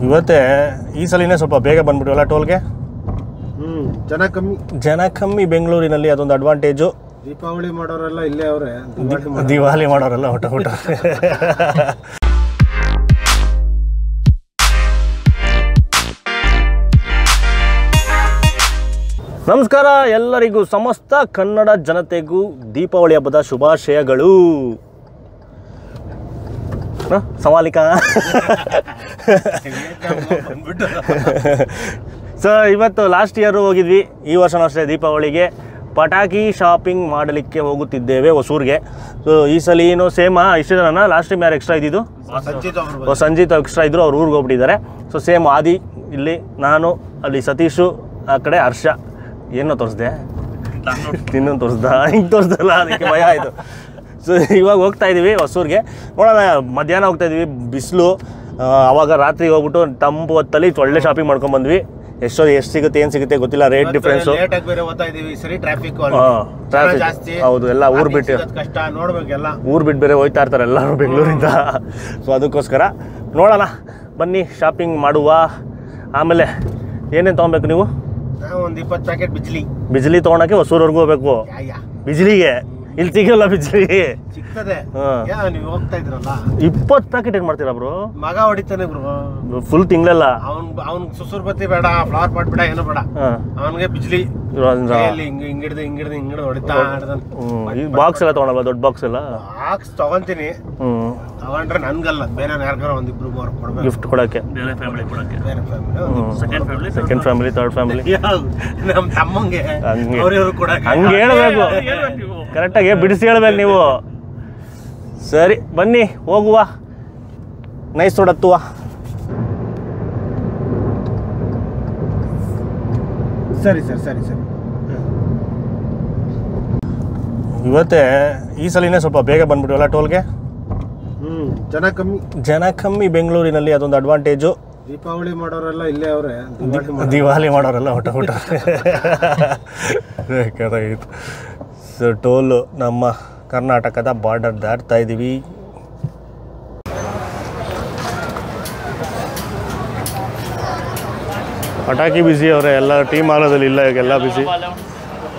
ಇವತ್ತೇ ಈ ಸಲಿನೇ ಸ್ವಲ್ಪ ಬೇಗ ಬಂದ್ಬಿಟ್ವಲ್ಲ ಟೋಲ್ಗೆ. ಜನ ಕಮ್ಮಿ ಬೆಂಗಳೂರಿನಲ್ಲಿ, ಅದೊಂದು ಅಡ್ವಾಂಟೇಜು. ದೀಪಾವಳಿ ಮಾಡೋರೆಲ್ಲ ಇಲ್ಲೇ ಅವರೇ, ದಿವಾಲಿ ಮಾಡೋರೆಲ್ಲ ಊಟ ನಮಸ್ಕಾರ ಎಲ್ಲರಿಗೂ, ಸಮಸ್ತ ಕನ್ನಡ ಜನತೆಗೂ ದೀಪಾವಳಿ ಹಬ್ಬದ ಶುಭಾಶಯಗಳು. ಸವಾಲಿಕ ಸೊ ಇವತ್ತು ಲಾಸ್ಟ್ ಇಯರ್ ಹೋಗಿದ್ವಿ, ಈ ವರ್ಷನೂ ಅಷ್ಟೇ ದೀಪಾವಳಿಗೆ ಪಟಾಕಿ ಶಾಪಿಂಗ್ ಮಾಡಲಿಕ್ಕೆ ಹೋಗುತ್ತಿದ್ದೇವೆ ಹೊಸೂರಿಗೆ. ಸೊ ಈ ಸಲ ಏನು ಸೇಮ್ ಇಷ್ಟು ಜನ, ಲಾಸ್ಟ್ ಟೈಮ್ ಯಾರು ಎಕ್ಸ್ಟ್ರಾ ಇದ್ದಿದ್ದು? ಸಂಜಿತ್ ಎಕ್ಸ್ಟ್ರಾ ಇದ್ರು, ಅವ್ರು ಊರಿಗೆ ಹೋಗ್ಬಿಟ್ಟಿದ್ದಾರೆ. ಸೊ ಸೇಮ್ ಆದಿ ಇಲ್ಲಿ, ನಾನು ಅಲ್ಲಿ ಸತೀಶು, ಆ ಕಡೆ ಹರ್ಷ. ಏನೋ ತೋರಿಸ್ದೆ, ಇನ್ನೊಂದು ತೋರಿಸ್ದ, ಹಿಂಗೆ ತೋರಿಸ್ದಲ್ಲ, ಅದಕ್ಕೆ ಭಯ ಆಯಿತು. ಸೊ ಇವಾಗ ಹೋಗ್ತಾ ಇದ್ದೀವಿ ಹೊಸೂರಿಗೆ. ನೋಡೋಣ, ಮಧ್ಯಾಹ್ನ ಹೋಗ್ತಾ ಇದ್ದೀವಿ, ಬಿಸಿಲು. ಆವಾಗ ರಾತ್ರಿ ಹೋಗ್ಬಿಟ್ಟು ತಂಪು ಹೊತ್ತಲ್ಲಿ ಒಳ್ಳೆ ಶಾಪಿಂಗ್ ಮಾಡ್ಕೊಂಡ್ಬಂದ್ವಿ. ಎಷ್ಟು ಸಿಗುತ್ತೆ ಏನು ಸಿಗುತ್ತೆ ಗೊತ್ತಿಲ್ಲ, ರೇಟ್ ಡಿಫ್ರೆನ್ಸು. ಹೌದು, ಎಲ್ಲ ಊರು ಬಿಟ್ಟು ಬೇರೆ ಹೋಗ್ತಾ ಇರ್ತಾರೆ ಎಲ್ಲರೂ ಬೆಂಗಳೂರಿಂದ. ಸೊ ಅದಕ್ಕೋಸ್ಕರ ನೋಡೋಣ, ಬನ್ನಿ ಶಾಪಿಂಗ್ ಮಾಡುವ. ಆಮೇಲೆ ಏನೇನು ತೊಗೊಬೇಕು ನೀವು? ಒಂದು 20 ಪ್ಯಾಕೆಟ್ ಬಿಜ್ಲಿ ತೊಗೊಳಕ್ಕೆ ಹೊಸೂರವರೆಗೂ ಹೋಗ್ಬೇಕು. ಬಿಜ್ಲಿಗೆ ಇಲ್ಲಿ ಸಿಗಲ್ಲ, ಬಿಜ್ಲಿ ಸಿಗ್ತದೆ. ನೀವು ಹೋಗ್ತಾ ಇದ್ರಲ್ಲ, 20 ಪ್ಯಾಕೆಟ್ ಏನ್ ಮಾಡ್ತೀರಾ ಬ್ರೋ? ಮಗ ಹೊಡಿತಾನೆ ಬ್ರೋ, ಫುಲ್ ತಿಂಗಳೆಲ್ಲ. ಅವ್ನ್ ಸುಸುರ್ ಬತ್ತಿ ಬೇಡ, ಫ್ಲವರ್ ಪಾಟ್ ಬೇಡ, ಏನು ಬೇಡ, ಅವನಿಗೆ ಬಿಜ್ಲಿ ಹಿಂಗಿಡ್ದು ಹೊಡಿತಾ. ಬಾಕ್ಸ್ ಎಲ್ಲ ತಗೊಳಲ್ವಾ? ದೊಡ್ಡ ಬಾಕ್ಸ್ ಎಲ್ಲ ಬಾಕ್ಸ್ ತಗೊಂತೀನಿ. ತಗೊಂಡ್ರೆ ನನ್ಗಲ್ಲ, ಬೇರೆ ಯಾರಿಗಾರ ಒಂದಿಬ್ರು ಕೊಡ್ಬೇಕು, ಗಿಫ್ಟ್ ಕೊಡಕ್ಕೆ. ಸೆಕೆಂಡ್ ಫ್ಯಾಮಿಲಿ, ಥರ್ಡ್ ಫ್ಯಾಮಿಲಿ, ನಮ್ ತಮ್ಮಂಗೆ ಹಂಗೆ ಹೇಳ್ಬೇಕು, ಕರೆಕ್ಟಾಗಿ ಬಿಡಿಸಿ ಹೇಳ್ಬೇಕು ನೀವು. ಸರಿ ಬನ್ನಿ ಹೋಗುವ, ನೈಸ್ ಹೊಡತ್ತುವ. ಸರಿ. ಇವತ್ತೇ ಈ ಸಲಿನೇ ಸ್ವಲ್ಪ ಬೇಗ ಬಂದ್ಬಿಟ್ವಲ್ಲ ಟೋಲ್ಗೆ. ಜನ ಕಮ್ಮಿ ಬೆಂಗಳೂರಿನಲ್ಲಿ, ಅದೊಂದು ಅಡ್ವಾಂಟೇಜು. ದೀಪಾವಳಿ ಮಾಡೋರೆಲ್ಲ ಇಲ್ಲೇ ಅವರೇ, ದಿವಾಲಿ ಮಾಡೋರೆಲ್ಲ ಊಟ ಬೇಕಾಗಿತ್ತು. ಸೊ ಟೋಲು ನಮ್ಮ ಕರ್ನಾಟಕದ ಬಾರ್ಡರ್ ದಾಟ್ತಾ ಇದ್ದೀವಿ. ಪಟಾಕಿ ಬ್ಯುಸಿ ಅವರೇ, ಎಲ್ಲ ಟೀ ಮಾರೋದಲ್ಲಿ ಇಲ್ಲ, ಈಗೆಲ್ಲ ಬ್ಯುಸಿ.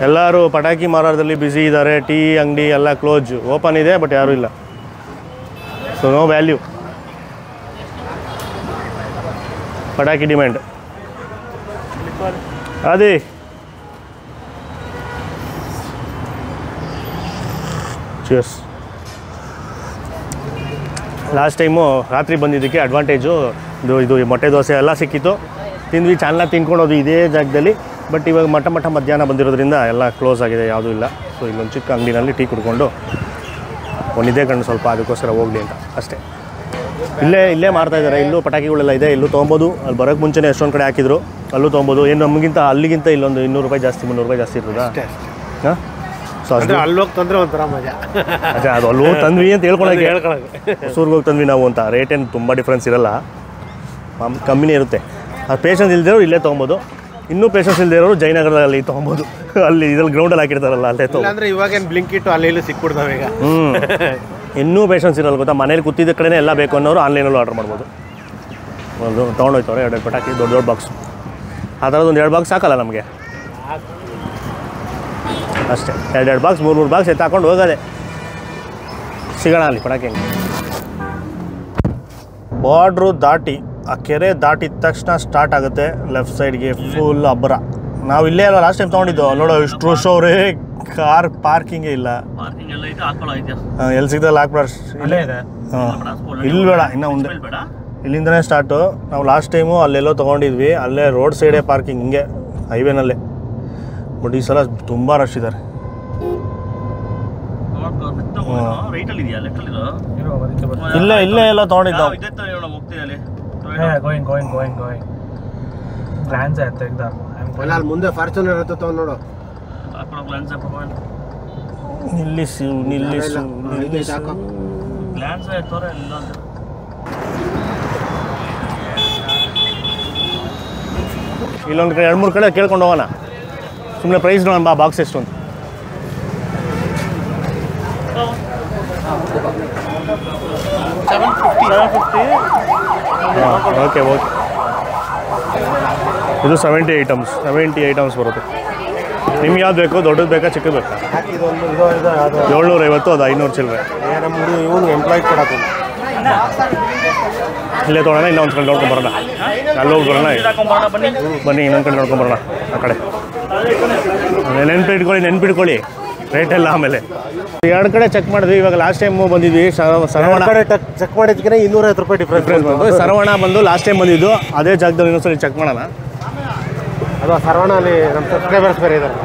ಎಲ್ಲರೂ ಪಟಾಕಿ ಮಾರೋದ್ರಲ್ಲಿ ಬ್ಯುಸಿ ಇದ್ದಾರೆ. ಟೀ ಅಂಗಡಿ ಎಲ್ಲ ಕ್ಲೋಜ್. ಓಪನ್ ಇದೆ ಬಟ್ ಯಾರೂ ಇಲ್ಲ. So no value. ಪಟಾಕಿ ಡಿಮ್ಯಾಂಡ್ ಅದೇ. ಚಿಯರ್ಸ್. ಲಾಸ್ಟ್ ಟೈಮು ರಾತ್ರಿ ಬಂದಿದ್ದಕ್ಕೆ ಅಡ್ವಾಂಟೇಜು ಇದು ಮೊಟ್ಟೆ ದೋಸೆ ಎಲ್ಲ ಸಿಕ್ಕಿತ್ತು, ತಿಂದ್ವಿ, ಚೆನ್ನಾಗಿ ತಿನ್ಕೊಂಡೋದು ಇದೇ ಜಾಗದಲ್ಲಿ. ಬಟ್ ಇವಾಗ ಮಧ್ಯಾಹ್ನ ಬಂದಿರೋದ್ರಿಂದ ಎಲ್ಲ ಕ್ಲೋಸ್ ಆಗಿದೆ, ಯಾವುದೂ ಇಲ್ಲ. ಸೊ ಇಲ್ಲೊಂದು ಚಿಕ್ಕ ಅಂಗಡಿನಲ್ಲಿ ಟೀ ಕುಡ್ಕೊಂಡು ಒಂದಿದೆ ಕಣ್ಣು ಸ್ವಲ್ಪ, ಅದಕ್ಕೋಸ್ಕರ ಹೋಗಲಿ ಅಂತ ಅಷ್ಟೇ. ಇಲ್ಲೇ ಮಾರ್ತಾಯಿದ್ದಾರೆ. ಇಲ್ಲೂ ಪಟಾಕಿಗಳೆಲ್ಲ ಇದೆ, ಇಲ್ಲೂ ತೊಗೊಬೋದು. ಅಲ್ಲಿ ಬರೋಕ್ಕೆ ಮುಂಚೆನೇ ಎಷ್ಟೊಂದು ಕಡೆ ಹಾಕಿದ್ರು, ಅಲ್ಲೂ ತೊಗೊಬೋದು. ಏನು ನಮಗಿಂತ ಅಲ್ಲಿಗಿಂತ ಇಲ್ಲೊಂದು 200 ರೂಪಾಯಿ ಜಾಸ್ತಿ, 300 ರೂಪಾಯಿ ಜಾಸ್ತಿ ಇರ್ತದಾ? ಹಾಂ. ಸೊ ಅಲ್ಲೋಗಿ ತಂದರೆ ಒಂಥರ ಮಜಾ. ಅದೇ ಅದು ಅಲ್ಲಿ ಹೋಗಿ ತಂದ್ವಿ ಅಂತ ಹೇಳ್ಕೊಳಕ್ಕೆ ಹೊಸೂರ್ಗೆ ಹೋಗಿ ತಂದ್ವಿ ನಾವು ಅಂತ. ರೇಟ್ ಏನು ತುಂಬ ಡಿಫ್ರೆನ್ಸ್ ಇರೋಲ್ಲ, ಕಮ್ಮಿನೇ ಇರುತ್ತೆ. ಅದು ಪೇಷನ್ಸ್ ಇಲ್ದಿರೋರು ಇಲ್ಲೇ ತೊಗೊಬೋದು. ಇನ್ನೂ ಪೇಷನ್ಸ್ ಇಲ್ದಿರೋರು ಜಯನಗರದಲ್ಲಿ ತೊಗೊಬೋದು. ಅಲ್ಲಿ ಇದ್ರಲ್ಲಿ ಗ್ರೌಂಡಲ್ಲಿ ಹಾಕಿರ್ತಾರಲ್ಲ, ಅಲ್ಲೇ ತೊಗೊಂಡು. ಅಂದರೆ ಇವಾಗೇನು ಬ್ಲಿಂಕಿಟ್ಟು ಅಲ್ಲಿ ಇಲ್ಲಿ ಸಿಕ್ಬಿಡ್ತಾವೆ ಈಗ. ಇನ್ನೂ ಪೇಷನ್ಸ್ ಇರೋಲ್ಲ ಗೊತ್ತಾ, ಮನೇಲಿ ಕೂತಿದ್ದ ಕಡೆನೇ ಎಲ್ಲ ಬೇಕು ಅನ್ನೋರು ಆನ್ಲೈನಲ್ಲೂ ಆರ್ಡ್ರ್ ಮಾಡ್ಬೋದು. ಒಂದು ತೊಗೊಂಡೋಯ್ತವ್ರೆ 2 ಪಟಾಕಿ, ದೊಡ್ಡ ಬಾಕ್ಸ್. ಆ ಥರದ್ದು ಒಂದು 2 ಬಾಕ್ಸ್ ಸಾಕಲ್ಲ ನಮಗೆ, ಅಷ್ಟೇ. 2 ಬಾಕ್ಸ್, 3 ಬಾಕ್ಸ್ ಎತ್ತಾಕೊಂಡು ಹೋಗೋದೆ. ಸಿಗೋಣ ಅಲ್ಲಿ ಪಟಾಕಿ. ಬಾರ್ಡ್ರು ದಾಟಿ, ಆ ಕೆರೆ ದಾಟಿದ ತಕ್ಷಣ ಸ್ಟಾರ್ಟ್ ಆಗುತ್ತೆ ಲೆಫ್ಟ್ ಸೈಡ್ಗೆ ಫುಲ್ ಅಬ್ಬರ. ನಾವು ಇಲ್ಲೇ ಅಲ್ಲ ಲಾಸ್ಟ್ ಟೈಮ್ ತೊಗೊಂಡಿದ್ದು. ನೋಡೋ ಇಷ್ಟು ವರ್ಷ ಅವರೇ ಕಾರ್ ಪಾರ್ಕಿಂಗೇ ಇಲ್ಲ. ಎಲ್ಲಿ ಸಿಗ್ತಲ್ಲ ಹಾಕ್ಬಿಡ. ಇಲ್ಲಿ ಬೇಡ, ಇನ್ನೂ ಮುಂದೆ ಇಲ್ಲಿಂದನೇ ಸ್ಟಾರ್ಟು. ನಾವು ಲಾಸ್ಟ್ ಟೈಮು ಅಲ್ಲೆಲ್ಲೋ ತೊಗೊಂಡಿದ್ವಿ, ಅಲ್ಲೇ ರೋಡ್ ಸೈಡೇ ಪಾರ್ಕಿಂಗ್, ಹಿಂಗೆ ಹೈವೇನಲ್ಲೇ. ಬಟ್ ಈ ಸಲ ತುಂಬ ರಶ್ ಇದ್ದಾರೆ. ಇಲ್ಲೇ ಎಲ್ಲ ತೊಗೊಂಡಿದ್ದು. ಮುಂದೆ ಫಾರ್ಚುನರ್ ನೋಡು. ನಿಲ್ಲಿಸು. ಇಲ್ಲೊಂದು 2-3 ಕಡೆ ಕೇಳ್ಕೊಂಡು ಹೋಗೋಣ. ಸುಮ್ಮನೆ ಪ್ರೈಸ್ ನೋಡೋಣ ಬಾ, ಬಾಕ್ಸ್ ಎಷ್ಟು ಅಂತ. ಓಕೆ ಇದು 70 ಐಟಮ್ಸ್ ಬರುತ್ತೆ. ನಿಮ್ಗೆ ಯಾವ್ದು ಬೇಕು? ದೊಡ್ಡದು ಬೇಕಾ ಚಿಕ್ಕದು ಬೇಕಾ? 750, ಅದು 500 ಚಿಲ್ಲರೆ. ಇವನು ಎಂಪ್ಲಾಯ್ ಕೊಡೋದು ಇಲ್ಲೇ ತೊಗೊಳ್ಳೋಣ, ಇನ್ನೊಂದು ಕಡೆ ನೋಡ್ಕೊಂಬರೋಣ. ಅಲ್ಲೋಗಿ ಬರೋಣ, ಬನ್ನಿ ಇನ್ನೊಂದು ಕಡೆ ನೋಡ್ಕೊಂಬರೋಣ. ಆ ಕಡೆ ನೆನ್ಪಿಟ್ಕೊಳ್ಳಿ ರೇಟ್ ಎಲ್ಲ. ಆಮೇಲೆ 2 ಕಡೆ ಚೆಕ್ ಮಾಡಿದ್ವಿ. ಇವಾಗ ಲಾಸ್ಟ್ ಟೈಮ್ ಬಂದಿದ್ವಿ ಸರವಣ ಕಡೆ ಚೆಕ್ ಮಾಡಿದ್ಕೆ 250 ರೂಪಾಯಿ ಡಿಫ್ರೆನ್ಸ್ ಬಂದು. ಸರವಣ ಬಂದು ಲಾಸ್ಟ್ ಟೈಮ್ ಬಂದಿದ್ದು, ಅದೇ ಜಾಗದಲ್ಲಿ ಇನ್ನೊಂದ್ಸರಿ ಚೆಕ್ ಮಾಡೋಣ. ಅದು ಸರವಣ ಅಲ್ಲಿ ನಮ್ಮ ಸಬ್ಸ್ಕ್ರೈಬರ್ಸ್ ಬೇರೆ ಇದ್ದಾರೆ.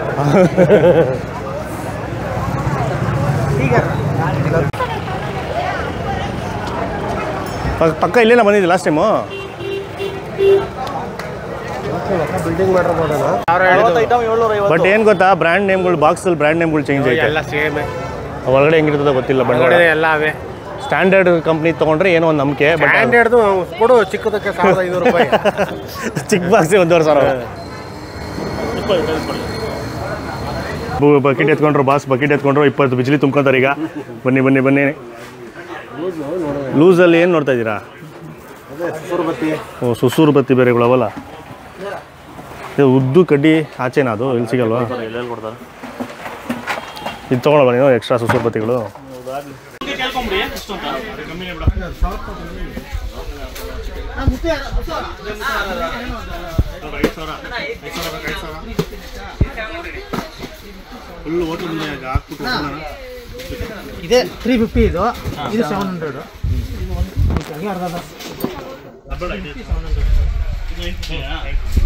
ಪಕ್ಕ ಇಲ್ಲೇನ ಬಂದಿದ್ದು ಲಾಸ್ಟ್ ಟೈಮು. ಬಿಲ್ಡಿಂಗ್ ಮಾಡ್ರೆ ಮಾಡೋಣ. ಬಟ್ ಏನು ಗೊತ್ತಾ, ಬ್ರ್ಯಾಂಡ್ ನೇಮ್ಗಳು, ಬಾಕ್ಸಲ್ಲಿ ಬ್ರ್ಯಾಂಡ್ ನೇಮ್ಗಳು ಚೇಂಜ್ ಆಯ್ತು. ಎಲ್ಲ ಸೇಮ್. ಒಳಗಡೆ ಹೆಂಗಿರ್ತದೆ ಗೊತ್ತಿಲ್ಲ. ಬಂಡವಾಳ ಎಲ್ಲ ಅವೇ. ಸ್ಟ್ಯಾಂಡರ್ಡ್ ಕಂಪ್ನಿ ತೊಗೊಂಡ್ರೆ ಏನೋ ಒಂದು ನಂಬಿಕೆ. ಸ್ಟ್ಯಾಂಡರ್ಡ್ದು ಕೊಡು, ಚಿಕ್ಕದಕ್ಕೆ 1500 ರೂಪಾಯಿ. ಚಿಕ್ಕ boxy 1,500. Bucket ಎತ್ಕೊಂಡ್ರು boss, bucket ಎತ್ಕೊಂಡ್ರು 20 Bijli ತುಂಬ್ಕೊಂತಾರೆ ಈಗ. ಬನ್ನಿ. ಲೂಸಲ್ಲಿ ಏನು ನೋಡ್ತಾ ಇದ್ದೀರಾ? ಓ, ಸುಸೂರು ಬತ್ತಿ ಬೇರೆಗಳು ಅವಲ್ಲ. ಇದು ಉದ್ದು ಕಡ್ಡಿ ಆಚೆನಾ? ಅದು ಇಲ್ಲಿ ಸಿಗಲ್ವಾ? ಇದು ತೊಗೊಳಲ್ಲ ನೀನು ಎಕ್ಸ್ಟ್ರಾ ಸುಸೂರು ಬತ್ತಿಗಳು? ಇದೆ 350, ಇದು 700.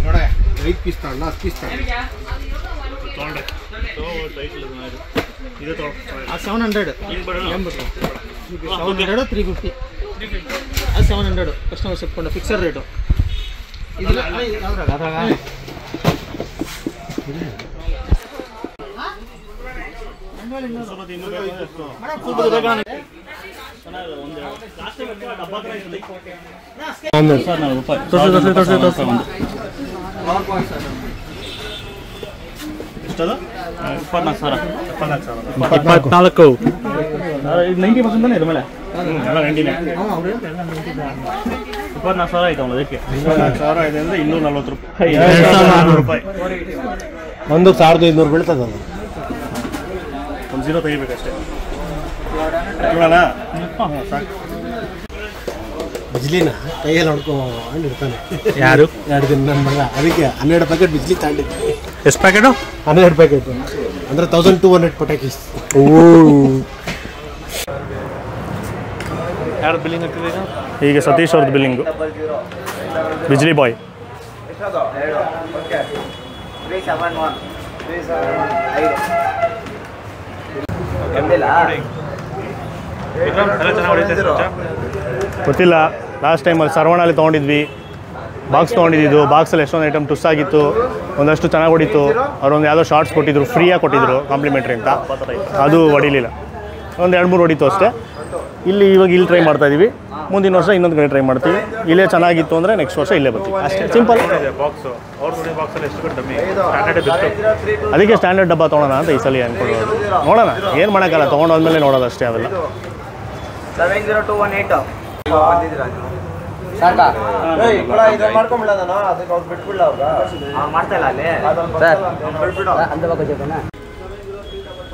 ನೋಡ 5 ಪೀಸ್ ತಗೊಂಡ 10 ಪೀಸ್ ತಗೊಂಡ 700 350. ಅದು 700 ಕಸ್ಟಮರ್ ಸಿಕ್ಕೊಂಡು ಫಿಕ್ಸರ್ ರೇಟು. ಇದಿಲ್ಲ ಎಷ್ಟದು? 24,000. 24,000. 90% ಇದೆ ಮೇಲೆ. 24,000 ಆಯ್ತು ಅದಕ್ಕೆ. 24,000 ಇದೆ ಅಂದರೆ 240 ರೂಪಾಯಿ. 2,400 ರೂಪಾಯಿ. 1,500 ಬೀಳ್ತದೆ. ಒಂದು 0 ತೆಗಿಬೇಕಷ್ಟೇ. ನೋಡೋಣ ಸಾಕು. ಬಿಜ್ಲಿನ ಕೈಯಲ್ಲಿ ಹೊಡ್ಕೊಂಡು ಇರ್ತಾನೆ. ಯಾರು? 2 ದಿನ ನನ್ನ ಮಗ. ಅದಕ್ಕೆ 12 ಪ್ಯಾಕೆಟ್ ಬಿಜ್ಲಿ ತಗೊಂಡಿದ್ದೆ. ಎಷ್ಟು ಪ್ಯಾಕೆಟು? 12 ಪ್ಯಾಕೆಟ್ ಅಂದರೆ 1200 ಪಟಾಕೀಸ್. ಯಾರು ಬಿಲ್ಲಿಂಗ್ ಆಗ್ತಿದೆ ಈಗ? ಸತೀಶ್ ಅವ್ರದ್ದು ಬಿಲ್ಲಿಂಗು. ಬಿಜ್ಲಿ ಬಾಯ್. ಗೊತ್ತಿಲ್ಲ. ಲಾಸ್ಟ್ ಟೈಮಲ್ಲಿ ಸರವಣಲ್ಲಿ ತೊಗೊಂಡಿದ್ವಿ, ಬಾಕ್ಸ್ ತೊಗೊಂಡಿದ್ದು. ಬಾಕ್ಸಲ್ಲಿ ಎಷ್ಟೊಂದು ಐಟಮ್ ಟುಸ್ ಆಗಿತ್ತು, ಒಂದಷ್ಟು ಚೆನ್ನಾಗಿ ಹೊಡಿತು. ಅವರೊಂದು ಯಾವುದೋ ಶಾರ್ಟ್ಸ್ ಕೊಟ್ಟಿದ್ರು, ಫ್ರೀಯಾಗಿ ಕೊಟ್ಟಿದ್ರು ಕಾಂಪ್ಲಿಮೆಂಟ್ರಿ ಅಂತ. ಅದು ಹೊಡಿಲಿಲ್ಲ, ಒಂದು 2-3 ಹೊಡಿತು ಅಷ್ಟೇ. ಇವಾಗ ಇಲ್ಲಿ ಟ್ರೈ ಮಾಡ್ತಾ ಇದ್ದೀವಿ. ಮುಂದಿನ ವರ್ಷ ಇನ್ನೊಂದು ಕಡೆ ಟ್ರೈ ಮಾಡ್ತೀವಿ. ಇಲ್ಲೇ ಚೆನ್ನಾಗಿತ್ತು ಅಂದರೆ ನೆಕ್ಸ್ಟ್ ವರ್ಷ ಇಲ್ಲೇ ಬರ್ತೀವಿ ಅಷ್ಟೇ. ಸಿಂಪಲ್. ಅದಕ್ಕೆ ಸ್ಟ್ಯಾಂಡರ್ಡ್ ಡಬ್ಬ ತೊಗೊಳೋಣ ಅಂತ ಈ ಸಲ ಅಂದ್ಕೊಂಡು ನೋಡೋಣ. ಏನು ಮಾಡೋಕ್ಕಲ್ಲ, ತೊಗೊಂಡೋದ್ಮೇಲೆ ನೋಡೋದು ಅಷ್ಟೇ. ಅವೆಲ್ಲ 70218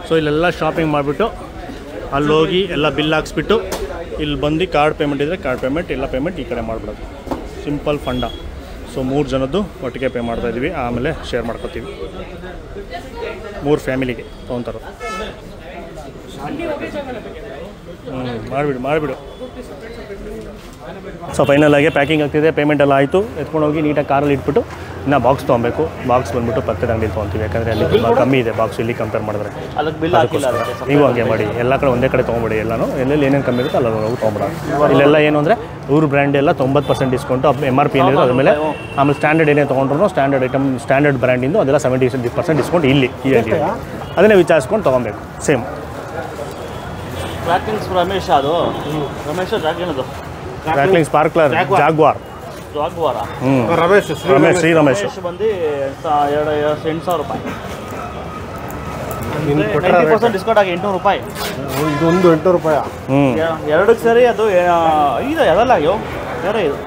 ಸೊ ಇಲ್ಲೆಲ್ಲ ಶಾಪಿಂಗ್ ಮಾಡಿಬಿಟ್ಟು ಅಲ್ಲೋಗಿ ಎಲ್ಲ ಬಿಲ್ ಹಾಕ್ಸ್ಬಿಟ್ಟು ಇಲ್ಲಿ ಬಂದು ಕಾರ್ಡ್ ಪೇಮೆಂಟ್ ಇದ್ದರೆ ಕಾರ್ಡ್ ಪೇಮೆಂಟ್, ಎಲ್ಲ ಪೇಮೆಂಟ್ ಈ ಕಡೆ ಮಾಡಿಬಿಡೋದು. Simple fund. ಸೊ 3 ಜನದ್ದು ಒಟ್ಟಿಗೆ ಪೇ ಮಾಡ್ತಾಯಿದ್ದೀವಿ, ಆಮೇಲೆ ಶೇರ್ ಮಾಡ್ಕೊತೀವಿ. 3 ಫ್ಯಾಮಿಲಿಗೆ ತೊಗೊತಾರೋ. ಮಾಡಿಬಿಡು. ಸೊ ಫೈನಲ್ ಆಗಿ ಪ್ಯಾಕಿಂಗ್ ಆಗ್ತಿದೆ, ಪೇಮೆಂಟ್ ಎಲ್ಲ ಆಯಿತು. ಎತ್ಕೊಂಡು ಹೋಗಿ ನೀಟಾಗಿ ಕಾರಲ್ಲಿ ಇಟ್ಬಿಟ್ಟು ಇನ್ನು ಬಾಕ್ಸ್ ತೊಗೊಬೇಕು. ಬಾಕ್ಸ್ ಬಂದುಬಿಟ್ಟು ಪಕ್ಕದ ಅಂಗಡಿ ತೊಗೊತೀವಿ, ಯಾಕಂದರೆ ಅಲ್ಲಿ ತುಂಬ ಕಮ್ಮಿ ಇದೆ ಬಾಕ್ಸ್ ಇಲ್ಲಿ ಕಂಪೇರ್ ಮಾಡಿದ್ರೆ. ನೀವು ಹಂಗೆ ಮಾಡಿ, ಎಲ್ಲ ಕಡೆ ಒಂದೇ ಕಡೆ ತೊಗೊಂಬಿಡಿ. ಎಲ್ಲನೂ ಎಲ್ಲೆಲ್ಲಿ ಏನೇನು ಕಮ್ಮಿ ಇರುತ್ತೆ ಅಲ್ಲ ಹೋಗಿ ತೊಗೊಂಬಿಡೋಣ. ಇಲ್ಲೆಲ್ಲ ಏನು ಅಂದರೆ ಇವ್ರ ಬ್ರ್ಯಾಂಡ್ ಎಲ್ಲ 90% ಡಿಸ್ಕೌಂಟು, MRP ಏನಿದೆ ಅದ್ರ ಮೇಲೆ. ಆಮೇಲೆ ಸ್ಟ್ಯಾಂಡರ್ಡ್ ಏನೇ ತೊಗೊಂಡ್ರು ಸ್ಟ್ಯಾಂಡರ್ಡ್ ಐಟಮ್, ಸ್ಟ್ಯಾಂಡರ್ಡ್ ಬ್ರ್ಯಾಂಡಿಂದು ಅದೆಲ್ಲ 70% ಡಿಸ್ಕೌಂಟ್ ಇಲ್ಲಿ ಈ ಅಂಗಡಿ. ಅದನ್ನೇ ವಿಚಾರಿಸ್ಕೊಂಡು ತೊಗೊಬೇಕು. ಸೇಮ್ ರಮೇಶ್ ಅದು ರಮೇಶ್ ಜಾಗೇನದು ಟ್ರ್ಯಾಕ್ಲಿಂಗ್ ಸ್ಪಾರ್ಕ್ಲರ್ ಜಾಗ್ವಾರ್. ಶ್ರೀ ರಮೇಶ್ ಬಂದು 8,000 ರೂಪಾಯಿ. 90% ಡಿಸ್ಕೌಂಟ್ ಆಗಿ 800 ರೂಪಾಯಿ. ಇದೊಂದು 800 ರೂಪಾಯಿ. ಎರಡಕ್ಕೆ ಸರಿ ಅದು ಇದು ಅದಲ್ಲ. ಅಯ್ಯೋ ಬೇರೆ ಇದು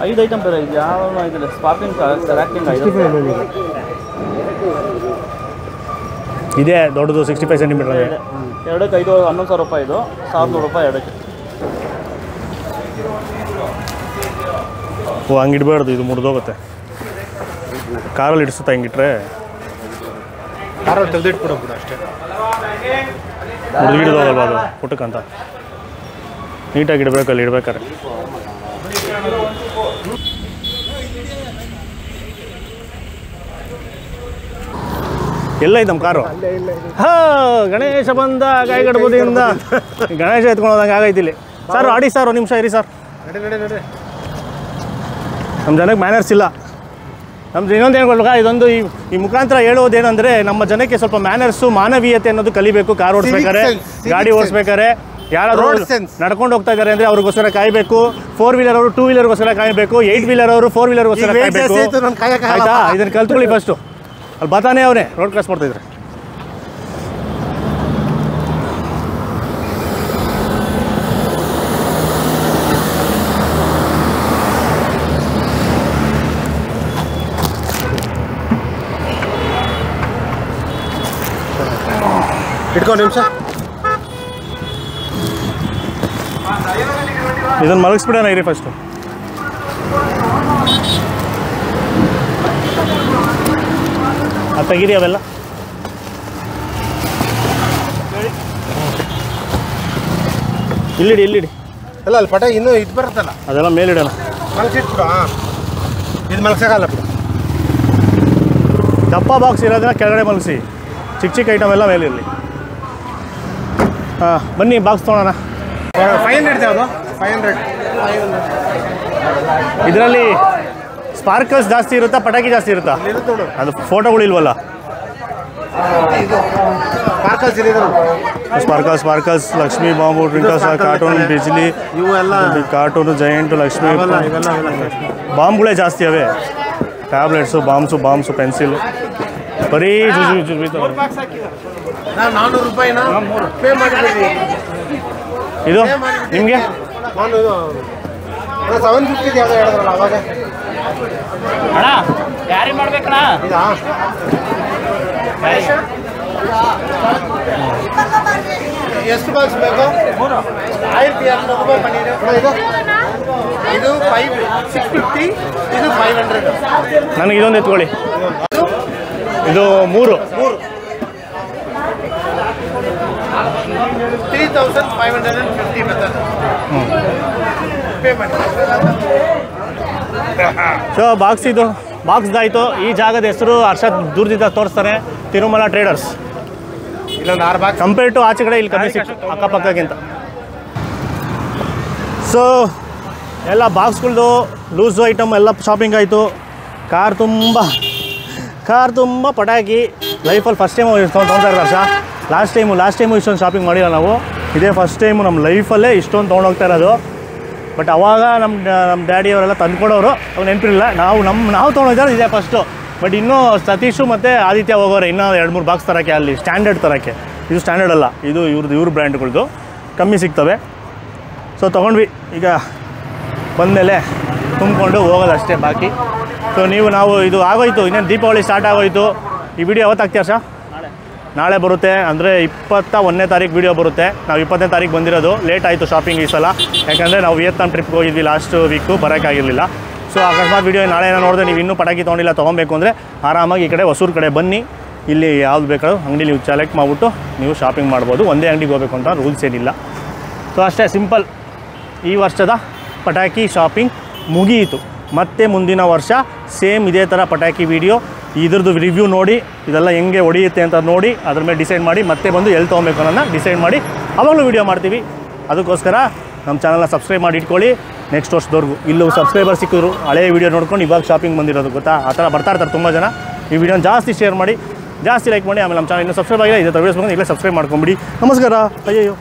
5 ಐಟಮ್ ಬೇರೆ ಇದೆ, ಯಾವ ಇದಿಲ್ಲ. ಸ್ಪಾರ್ಕಿಂಗ್ ರ್ಯಾಕಿಂಗ್ ಇದೆ ದೊಡ್ಡದು 65 ಸೆಂಟಿಮೀಟರ್ ಇದೆ. ಎರಡಕ್ಕೆ 11,000 ರೂಪಾಯಿ ಇದು, 1,100 ರೂಪಾಯಿ ಎರಡಕ್ಕೆ. ಓ ಹಂಗೆ ಇಡಬಾರ್ದು, ಇದು ಮುರಿದೋಗುತ್ತೆ. ಕಾರಲ್ಲಿ ಇಡಿಸುತ್ತಾ ಹಿಂಗಿಟ್ರೆ ಕಾರಲ್ಲಿ ತೆಗೆದಿಟ್ಬಿಡೋದು ಅಷ್ಟೇ, ಮುರಿದು ಅದು ಪುಟ್ಟಕ್ಕಂತ. ನೀಟಾಗಿ ಇಡಬೇಕಲ್ಲಿ ಇಡ್ಬೇಕಾರೆ. ಎಲ್ಲ ಐತೆ ನಮ್ಮ ಕಾರು. ಗಣೇಶ ಬಂದ ಕಾಯಿಗಡ್ಬುದಿಯಿಂದ ಗಣೇಶ ಎತ್ಕೊಂಡೋದಂಗೆ ಆಗೈತಿ ಇಲ್ಲಿ. ಸರ್ ಆಡಿ ಸರ್, ಒಂದು ನಿಮಿಷ ಇರಿ ಸರ್. ನಮ್ಮ ಜನಕ್ಕೆ ಮ್ಯಾನರ್ಸ್ ಇಲ್ಲ. ನಮ್ದು ಇನ್ನೊಂದು ಏನು ಕೊಡ್ಬೇಕಾ, ಇದೊಂದು ಈ ಮುಖಾಂತರ ಹೇಳೋದೇನೆಂದರೆ, ನಮ್ಮ ಜನಕ್ಕೆ ಸ್ವಲ್ಪ ಮ್ಯಾನರ್ಸು, ಮಾನವೀಯತೆ ಅನ್ನೋದು ಕಲಿಬೇಕು. ಕಾರ್ ಓಡಿಸ್ಬೇಕಾರೆ, ಗಾಡಿ ಓಡಿಸ್ಬೇಕಾರೆ. ಯಾರಾದರೂ ನಡ್ಕೊಂಡು ಹೋಗ್ತಾ ಇದ್ದಾರೆ ಅಂದರೆ ಅವ್ರಿಗೋಸ್ಕರ ಕಾಯಬೇಕು. 4 ವೀಲರ್ ಅವರು 2 ವೀಲರ್ಗೋಸ್ಕರ ಕಾಯಬೇಕು. 8 ವೀಲರ್ ಅವರು 4 ವೀಲರ್ಗೋಸ್ಕರ ಕಾಯಬೇಕು. ಆಯಿತಾ? ಇದನ್ನು ಕಲ್ತ್ಕೊಳ್ಳಿ ಫಸ್ಟು. ಅಲ್ಲಿ ಬತಾನೆ ಅವನೇ ರೋಡ್ ಕ್ರಾಸ್ ಮಾಡ್ತಾಯಿದ್ರೆ. ಇಟ್ಕೊಂಡು ನಿಮಿಷ ಇದನ್ನು ಮಲಗಿಸ್ಬಿಡೋಣ ಇರಿ ಫಸ್ಟು. ಅದು ತೆಗೀರಿ ಅವೆಲ್ಲ. ಇಲ್ಲಿಡಿ ಅಲ್ಲ ಅಲ್ಲಿ ಪಟ ಇನ್ನೂ ಇದು ಬರುತ್ತಲ್ಲ, ಅದೆಲ್ಲ ಮೇಲಿಡೋಣ. ಮಲಗಿಟ್ಬಿಡು. ಇದು ಮಲಗ್ಸೋಕ್ಕಲ್ಲ ಬಿಡು. ದಪ್ಪ ಬಾಕ್ಸ್ ಇರೋದನ್ನ ಕೆಳಗಡೆ ಮಲಗಿಸಿ, ಚಿಕ್ಕ ಐಟಮ್ ಎಲ್ಲ ಮೇಲಿರಲಿ. ಹಾಂ ಬನ್ನಿ ಬಾಕ್ಸ್ ತೊಗೊಳೋಣ. 500 ಯಾವುದು? 500. ಇದರಲ್ಲಿ ಸ್ಪಾರ್ಕಲ್ಸ್ ಜಾಸ್ತಿ ಇರುತ್ತಾ, ಪಟಾಕಿ ಜಾಸ್ತಿ ಇರುತ್ತಾ? ಅದು ಫೋಟೋಗಳಿಲ್ವಲ್ಲ. Sparkles, Lakshmi bomb, ಟ್ವಿಂಕಲ್ಸ್, cartoon, Bijli, ಇವೆಲ್ಲ ಕಾರ್ಟೂನು, ಜೈಂಟು, ಲಕ್ಷ್ಮಿ ಬಾಂಬ್ಗಳೇ ಜಾಸ್ತಿ ಅವೆ. ಟ್ಯಾಬ್ಲೆಟ್ಸು, ಬಾಂಬ್ಸು, ಪೆನ್ಸಿಲು, ಬರೀ ಜುಜು 400 ರೂಪಾಯಿನ ಪೇ ಮಾಡಿದ್ದೀವಿ. ಇದು ನಿಮಗೆ ನಾನು 750 ಯಾವ್ದು ಹೇಳಿದ್ರಲ್ಲ ಅವಾಗ. ಅಣ್ಣ ಯಾರಿಗೆ ಮಾಡ್ಬೇಕಣ್ಣ? ಇದಾ ಎಷ್ಟು ಬಾಕ್ಸ್ ಬೇಕು? 1200 ರೂಪಾಯಿ ಪನ್ನೀರು. ಇದು 650, ಇದು 500. ನನಗೆ ಇದೊಂದು ಎತ್ಕೊಳ್ಳಿ. ಇದು 3 3550 ಬರ್ತದೆ. ಪೇ ಮಾಡಿ. ಸೊ ಬಾಕ್ಸ್ದಾಯಿತು. ಈ ಜಾಗದ ಹೆಸರು ಹರ್ಷದ್ ದೂರದಿಂದ ತೋರಿಸ್ತಾರೆ, ತಿರುಮಲ ಟ್ರೇಡರ್ಸ್. ಇಲ್ಲೊಂದು 6 ಬಾಕ್ಸ್ ಕಂಪೇರ್ ಟು ಆಚೆ ಕಡೆ ಇಲ್ಲಿ ಕಮ್ಮಿ ಸಿಕ್ತು ಅಕ್ಕಪಕ್ಕಕ್ಕಿಂತ. ಸೊ ಎಲ್ಲ ಬಾಕ್ಸ್ಗಳದ್ದು ಲೂಸು ಐಟಮ್ ಎಲ್ಲ ಶಾಪಿಂಗ್ ಆಯಿತು. ಕಾರ್ ತುಂಬ ಪಟಾಕಿ. ಲೈಫಲ್ಲಿ ಫಸ್ಟ್ ಟೈಮು ಇಷ್ಟೊಂದು ತೊಗೊಳ್ತಾ ಇರೋದು ಹರ್ಷ. ಲಾಸ್ಟ್ ಟೈಮು ಇಷ್ಟೊಂದು ಶಾಪಿಂಗ್ ಮಾಡಿಲ್ಲ ನಾವು. ಇದೇ ಫಸ್ಟ್ ಟೈಮು ನಮ್ಮ ಲೈಫಲ್ಲೇ ಇಷ್ಟೊಂದು ತೊಗೊಂಡೋಗ್ತಾ ಇರೋದು. ಬಟ್ ಅವಾಗ ನಮ್ಮ ಡ್ಯಾಡಿಯವರೆಲ್ಲ ತಂದ್ಕೊಡೋರು, ಅವಾಗ ನೆನಪಿರಲಿಲ್ಲ. ನಾವು ತೊಗೊಂಡಿದ್ದಾರೆ ಇದೇ ಫಸ್ಟು. ಬಟ್ ಇನ್ನೂ ಸತೀಶು ಮತ್ತು ಆದಿತ್ಯ ಹೋಗೋರೆ ಇನ್ನೂ 2-3 ಬಾಕ್ಸ್ ತರೋಕ್ಕೆ, ಅಲ್ಲಿ ಸ್ಟ್ಯಾಂಡರ್ಡ್ ತರೋಕ್ಕೆ. ಇದು ಸ್ಟ್ಯಾಂಡರ್ಡ್ ಅಲ್ಲ, ಇದು ಇವ್ರ ಬ್ರ್ಯಾಂಡ್ಗಳದ್ದು ಕಮ್ಮಿ ಸಿಗ್ತವೆ. ಸೊ ತೊಗೊಂಡ್ವಿ. ಈಗ ಬಂದಮೇಲೆ ತುಂಬಿಕೊಂಡು ಹೋಗೋದಷ್ಟೇ ಬಾಕಿ. ಸೊ ನಾವು ಇದು ಆಗೋಯ್ತು, ಇನ್ನೇನು ದೀಪಾವಳಿ ಸ್ಟಾರ್ಟ್ ಆಗೋಯ್ತು. ಈ ವಿಡಿಯೋ ಯಾವತ್ತು ಹಾಕ್ತೀಯ ಸರ್? ನಾಳೆ ಬರುತ್ತೆ, ಅಂದರೆ 21ನೇ ತಾರೀಕು ವಿಡಿಯೋ ಬರುತ್ತೆ. ನಾವು 20ನೇ ತಾರೀಕು ಬಂದಿರೋದು. ಲೇಟ್ ಆಯಿತು ಶಾಪಿಂಗ್ ಈ ಸಲ, ಯಾಕಂದರೆ ನಾವು ವಿಯತ್ನಾಂ ಟ್ರಿಪ್ಗೆ ಹೋಗಿದ್ವಿ ಲಾಸ್ಟ್ ವೀಕು, ಬರೋಕ್ಕಾಗಿರಲಿಲ್ಲ. ಸೊ ಅಕಸ್ಮಾತ್ ವಿಡಿಯೋ ನಾಳೆ ಏನೋ ನೋಡಿದ್ರೆ ನೀವು ಇನ್ನೂ ಪಟಾಕಿ ತೊಗೊಂಡಿಲ್ಲ, ತೊಗೊಬೇಕು ಅಂದರೆ ಆರಾಮಾಗಿ ಈ ಕಡೆ ಹೊಸೂರು ಕಡೆ ಬನ್ನಿ. ಇಲ್ಲಿ ಯಾವ್ದು ಬೇಕಾದ್ರೂ ಅಂಗಡಿ ನೀವು ಸೆಲೆಕ್ಟ್ ಮಾಡಿಬಿಟ್ಟು ನೀವು ಶಾಪಿಂಗ್ ಮಾಡ್ಬೋದು. ಒಂದೇ ಅಂಗಡಿಗೆ ಹೋಗಬೇಕು ಅಂತ ರೂಲ್ಸ್ ಏನಿಲ್ಲ. ಸೊ ಅಷ್ಟೇ ಸಿಂಪಲ್. ಈ ವರ್ಷದ ಪಟಾಕಿ ಶಾಪಿಂಗ್ ಮುಗಿಯಿತು. ಮತ್ತೆ ಮುಂದಿನ ವರ್ಷ ಸೇಮ್ ಇದೇ ಥರ ಪಟಾಕಿ ವಿಡಿಯೋ, ಇದ್ರದ್ದು ರಿವ್ಯೂ ನೋಡಿ, ಇದೆಲ್ಲ ಹೆಂಗೆ ಹೊಡೆಯುತ್ತೆ ಅಂತ ನೋಡಿ ಅದ್ರ ಮೇಲೆ ಡಿಸೈಡ್ ಮಾಡಿ ಮತ್ತೆ ಬಂದು ಎಲ್ಲಿ ತೊಗೊಬೇಕು ಅನ್ನೋದನ್ನ ಡಿಸೈಡ್ ಮಾಡಿ ಅವಾಗಲೂ ವೀಡಿಯೋ ಮಾಡ್ತೀವಿ. ಅದಕ್ಕೋಸ್ಕರ ನಮ್ಮ ಚಾನಲ್ನ ಸಬ್ಸ್ಕ್ರೈಬ್ ಮಾಡಿ ಇಟ್ಕೊಳ್ಳಿ. ನೆಕ್ಸ್ಟ್ ವರ್ಷದವರೆಗೂ ಇಲ್ಲೂ ಸಬ್ಸ್ಕ್ರೈಬರ್ ಸಿಕ್ಕಿದ್ರು ಹಳೆಯ ವೀಡಿಯೋ ನೋಡ್ಕೊಂಡು ಇವಾಗ ಶಾಪಿಂಗ್ ಬಂದಿರೋದು ಗೊತ್ತಾ, ಆ ಥರ ಬರ್ತಾ ಇರ್ತಾರೆ ತುಂಬ ಜನ. ಈ ವಿಡಿಯೋನ ಜಾಸ್ತಿ ಶೇರ್ ಮಾಡಿ, ಜಾಸ್ತಿ ಲೈಕ್ ಮಾಡಿ. ಆಮೇಲೆ ನಮ್ಮ ಚಾನಲ್ ಇನ್ನೂ ಸಬ್ಸ್ಕ್ರೈಬ್ ಆಗಿಲ್ಲ, ಇದೇ ಥರ ವೀಡಿಯೋಸ್ ಬಂದು ಈಗಲೇ ಸಬ್ಸ್ಕ್ರೈಬ್ ಮಾಡ್ಕೊಂಬಿಡಿ. ನಮಸ್ಕಾರ. ಅಯ್ಯೋ